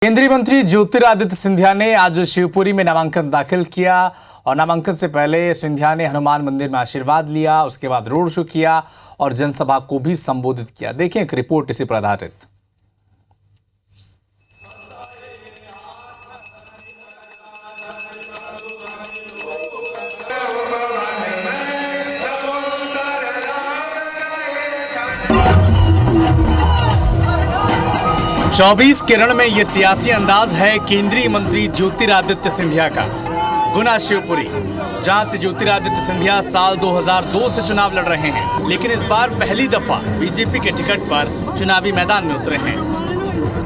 केंद्रीय मंत्री ज्योतिरादित्य सिंधिया ने आज शिवपुरी में नामांकन दाखिल किया और नामांकन से पहले सिंधिया ने हनुमान मंदिर में आशीर्वाद लिया। उसके बाद रोड शो किया और जनसभा को भी संबोधित किया। देखें एक रिपोर्ट इसी पर आधारित। चौबीस किरण में ये सियासी अंदाज है केंद्रीय मंत्री ज्योतिरादित्य सिंधिया का। गुना शिवपुरी, जहां से ज्योतिरादित्य सिंधिया साल 2002 से चुनाव लड़ रहे हैं, लेकिन इस बार पहली दफा बीजेपी के टिकट पर चुनावी मैदान में उतरे हैं।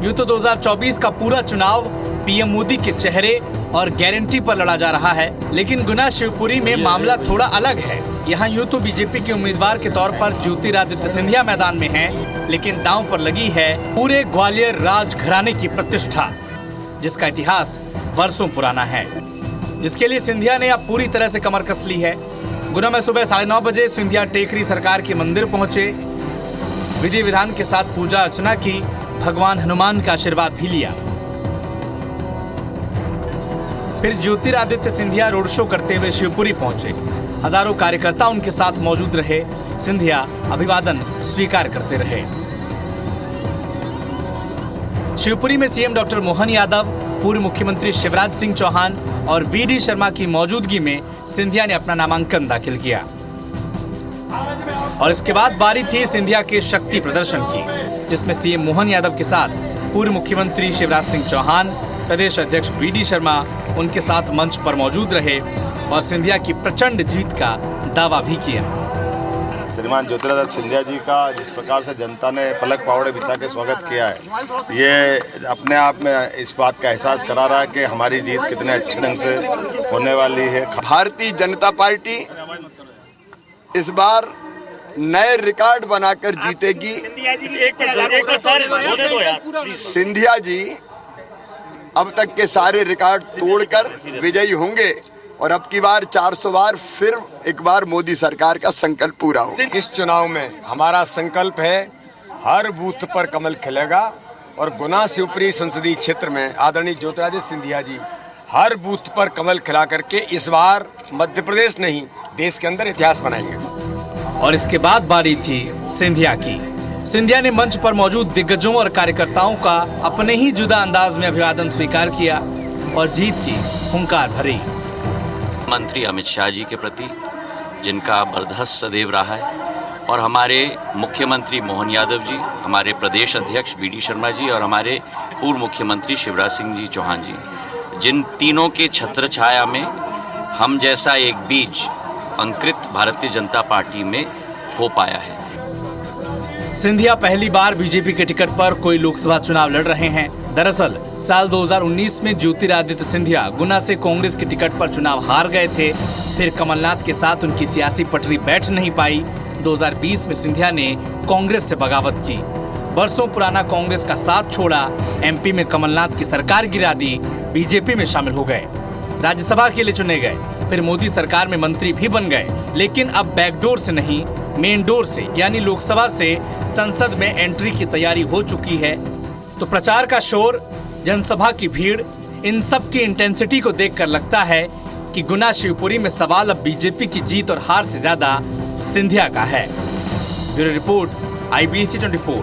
यूं तो 2024 का पूरा चुनाव पीएम मोदी के चेहरे और गारंटी पर लड़ा जा रहा है, लेकिन गुना शिवपुरी में मामला थोड़ा अलग है। यहाँ यूं तो बीजेपी के उम्मीदवार के तौर पर ज्योतिरादित्य सिंधिया मैदान में हैं, लेकिन दांव पर लगी है पूरे ग्वालियर राज घराने की प्रतिष्ठा, जिसका इतिहास वर्षों पुराना है, जिसके लिए सिंधिया ने अब पूरी तरह से कमर कस ली है। गुना में सुबह 9:30 बजे सिंधिया टेकरी सरकार के मंदिर पहुंचे, विधि विधान के साथ पूजा अर्चना की, भगवान हनुमान का आशीर्वाद भी लिया। फिर ज्योतिरादित्य सिंधिया रोड शो करते हुए शिवपुरी पहुंचे। हजारों कार्यकर्ता उनके साथ मौजूद रहे। सिंधिया अभिवादन स्वीकार करते रहे। शिवपुरी में सीएम डॉक्टर मोहन यादव, पूर्व मुख्यमंत्री शिवराज सिंह चौहान और वीडी शर्मा की मौजूदगी में सिंधिया ने अपना नामांकन दाखिल किया। और इसके बाद बारी थी सिंधिया के शक्ति प्रदर्शन की, जिसमें सीएम मोहन यादव के साथ पूर्व मुख्यमंत्री शिवराज सिंह चौहान, प्रदेश अध्यक्ष वीडी शर्मा उनके साथ मंच पर मौजूद रहे और सिंधिया की प्रचंड जीत का दावा भी किया। श्रीमान ज्योतिरादित्य सिंधिया जी का जिस प्रकार से जनता ने पलक पावड़े बिछा के स्वागत किया है, ये अपने आप में इस बात का एहसास करा रहा है कि हमारी जीत कितने अच्छे ढंग से होने वाली है। भारतीय जनता पार्टी इस बार नए रिकॉर्ड बनाकर जीतेगी। सिंधिया जी अब तक के सारे रिकॉर्ड तोड़कर विजयी होंगे और अब की बार 400 बार फिर एक बार मोदी सरकार का संकल्प पूरा होगा। इस चुनाव में हमारा संकल्प है हर बूथ पर कमल खिलेगा और गुना शिवपुरी संसदीय क्षेत्र में आदरणीय ज्योतिरादित्य सिंधिया जी हर बूथ पर कमल खिला करके इस बार मध्य प्रदेश नहीं देश के अंदर इतिहास बनाएंगे। और इसके बाद बारी थी सिंधिया की। सिंधिया ने मंच पर मौजूद दिग्गजों और कार्यकर्ताओं का अपने ही जुदा अंदाज में अभिवादन स्वीकार किया और जीत की हुंकार भरी। मंत्री अमित शाह जी के प्रति जिनका बरदस्त सदैव रहा है, और हमारे मुख्यमंत्री मोहन यादव जी, हमारे प्रदेश अध्यक्ष वीडी शर्मा जी और हमारे पूर्व मुख्यमंत्री शिवराज सिंह जी चौहान जी, जिन तीनों के छत्र छाया में हम जैसा एक बीज अंकुरित भारतीय जनता पार्टी में हो पाया है। सिंधिया पहली बार बीजेपी के टिकट पर कोई लोकसभा चुनाव लड़ रहे हैं। दरअसल साल 2019 में ज्योतिरादित्य सिंधिया गुना से कांग्रेस के टिकट पर चुनाव हार गए थे। फिर कमलनाथ के साथ उनकी सियासी पटरी बैठ नहीं पाई। 2020 में सिंधिया ने कांग्रेस से बगावत की, बरसों पुराना कांग्रेस का साथ छोड़ा, एमपी में कमलनाथ की सरकार गिरा दी, बीजेपी में शामिल हो गए, राज्यसभा के लिए चुने गए, फिर मोदी सरकार में मंत्री भी बन गए। लेकिन अब बैकडोर से नहीं, मेन डोर से यानी लोकसभा से संसद में एंट्री की तैयारी हो चुकी है। तो प्रचार का शोर, जनसभा की भीड़, इन सब की इंटेंसिटी को देखकर लगता है कि गुना शिवपुरी में सवाल अब बीजेपी की जीत और हार से ज्यादा सिंधिया का है। Bureau report, IBC 24।